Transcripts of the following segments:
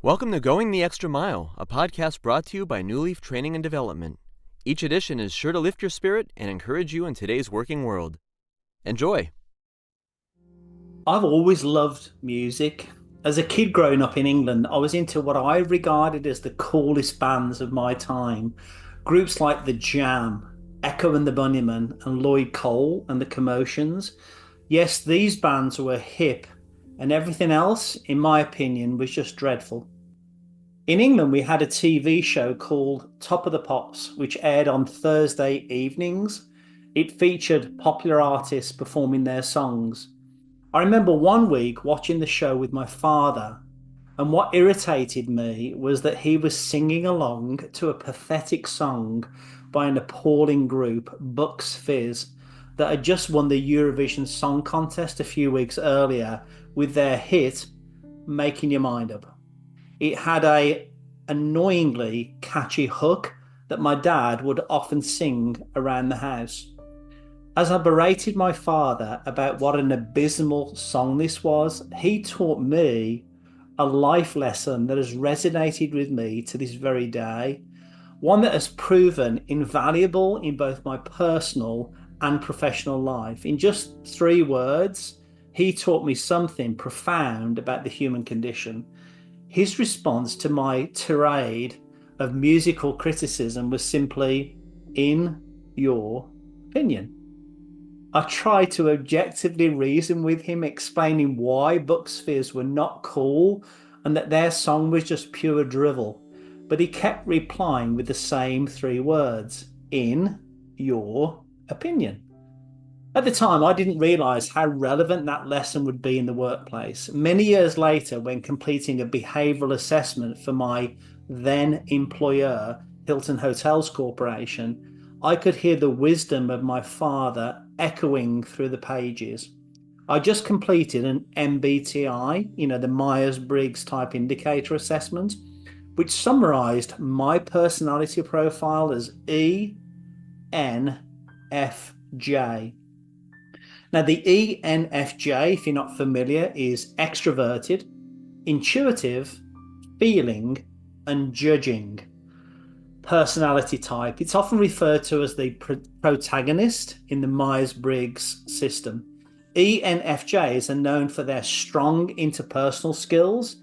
Welcome to Going the Extra Mile, a podcast brought to you by Newleaf Training and Development. Each edition is sure to lift your spirit and encourage you in today's working world. Enjoy. I've always loved music. As a kid growing up in England, I was into what I regarded as the coolest bands of my time. Groups like The Jam, Echo and the Bunnymen, and Lloyd Cole and the Commotions. Yes, these bands were hip, and everything else, in my opinion, was just dreadful. In England, we had a TV show called Top of the Pops, which aired on Thursday evenings. It featured popular artists performing their songs. I remember one week watching the show with my father, and what irritated me was that he was singing along to a pathetic song by an appalling group, Bucks Fizz, that had just won the Eurovision Song Contest a few weeks earlier with their hit, Making Your Mind Up. It had a annoyingly catchy hook that my dad would often sing around the house. As I berated my father about what an abysmal song this was, he taught me a life lesson that has resonated with me to this very day, one that has proven invaluable in both my personal and professional life. In just 3 words, he taught me something profound about the human condition. His response to my tirade of musical criticism was simply, "In your opinion." I tried to objectively reason with him, explaining why Bucks Fizz were not cool and that their song was just pure drivel. But he kept replying with the same 3 words, "In your opinion." At the time, I didn't realise how relevant that lesson would be in the workplace. Many years later, when completing a behavioural assessment for my then employer, Hilton Hotels Corporation, I could hear the wisdom of my father echoing through the pages. I just completed an MBTI, the Myers-Briggs type indicator assessment, which summarised my personality profile as ENFJ. Now, the ENFJ, if you're not familiar, is extroverted, intuitive, feeling, and judging personality type. It's often referred to as the protagonist in the Myers-Briggs system. ENFJs are known for their strong interpersonal skills,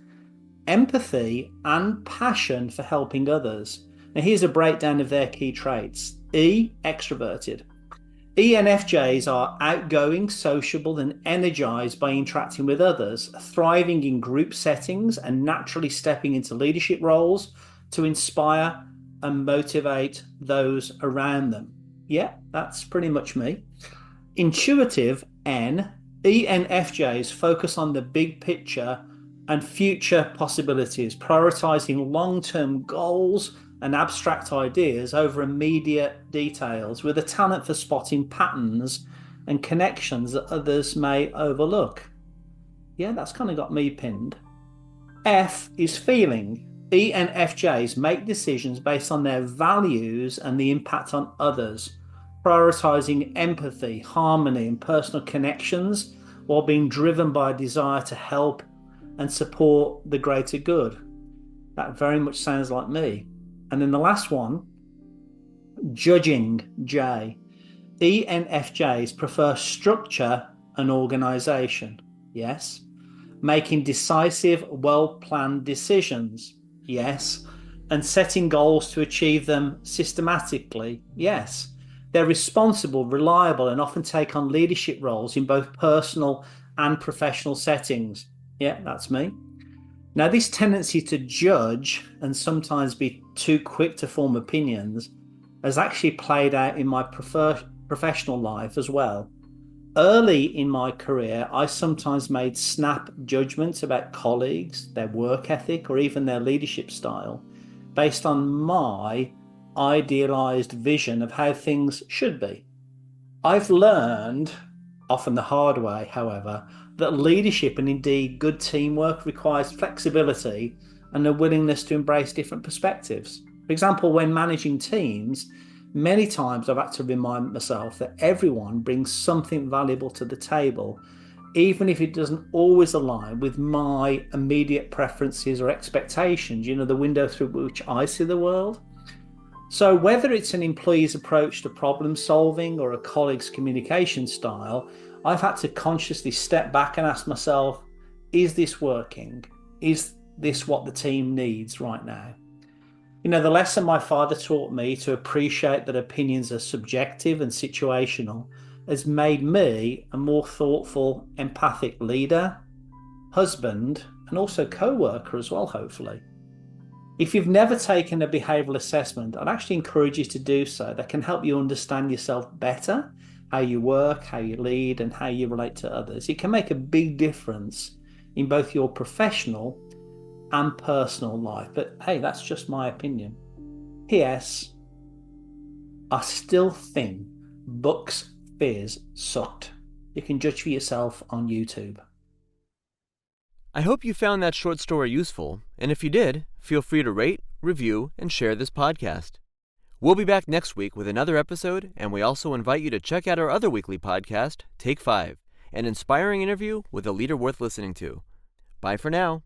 empathy, and passion for helping others. Now, here's a breakdown of their key traits. E, extroverted. ENFJs are outgoing, sociable, and energized by interacting with others, thriving in group settings and naturally stepping into leadership roles to inspire and motivate those around them. Yeah, that's pretty much me. Intuitive N, ENFJs focus on the big picture and future possibilities, prioritizing long-term goals and abstract ideas over immediate details, with a talent for spotting patterns and connections that others may overlook. Yeah, that's kind of got me pinned. F is feeling. ENFJs make decisions based on their values and the impact on others, prioritizing empathy, harmony, and personal connections while being driven by a desire to help and support the greater good. That very much sounds like me. And then the last one, judging, J. ENFJs prefer structure and organization. Yes. Making decisive, well-planned decisions. Yes. And setting goals to achieve them systematically. Yes. They're responsible, reliable, and often take on leadership roles in both personal and professional settings. Yeah, that's me. Now, this tendency to judge and sometimes be too quick to form opinions has actually played out in my professional life as well. Early in my career, I sometimes made snap judgments about colleagues, their work ethic, or even their leadership style based on my idealized vision of how things should be. I've learned, often the hard way, however, that leadership and indeed good teamwork requires flexibility and a willingness to embrace different perspectives. For example, when managing teams, many times I've had to remind myself that everyone brings something valuable to the table even if it doesn't always align with my immediate preferences or expectations, the window through which I see the world. So whether it's an employee's approach to problem solving or a colleague's communication style, I've had to consciously step back and ask myself, is this working? Is this what the team needs right now? The lesson my father taught me to appreciate that opinions are subjective and situational has made me a more thoughtful, empathic leader, husband, and also co-worker as well, hopefully. If you've never taken a behavioural assessment, I'd actually encourage you to do so. That can help you understand yourself better, how you work, how you lead, and how you relate to others. It can make a big difference in both your professional and personal life. But hey, that's just my opinion. P.S. I still think Buck's Fizz sucked. You can judge for yourself on YouTube. I hope you found that short story useful, and if you did, feel free to rate, review, and share this podcast. We'll be back next week with another episode, and we also invite you to check out our other weekly podcast, Take 5, an inspiring interview with a leader worth listening to. Bye for now.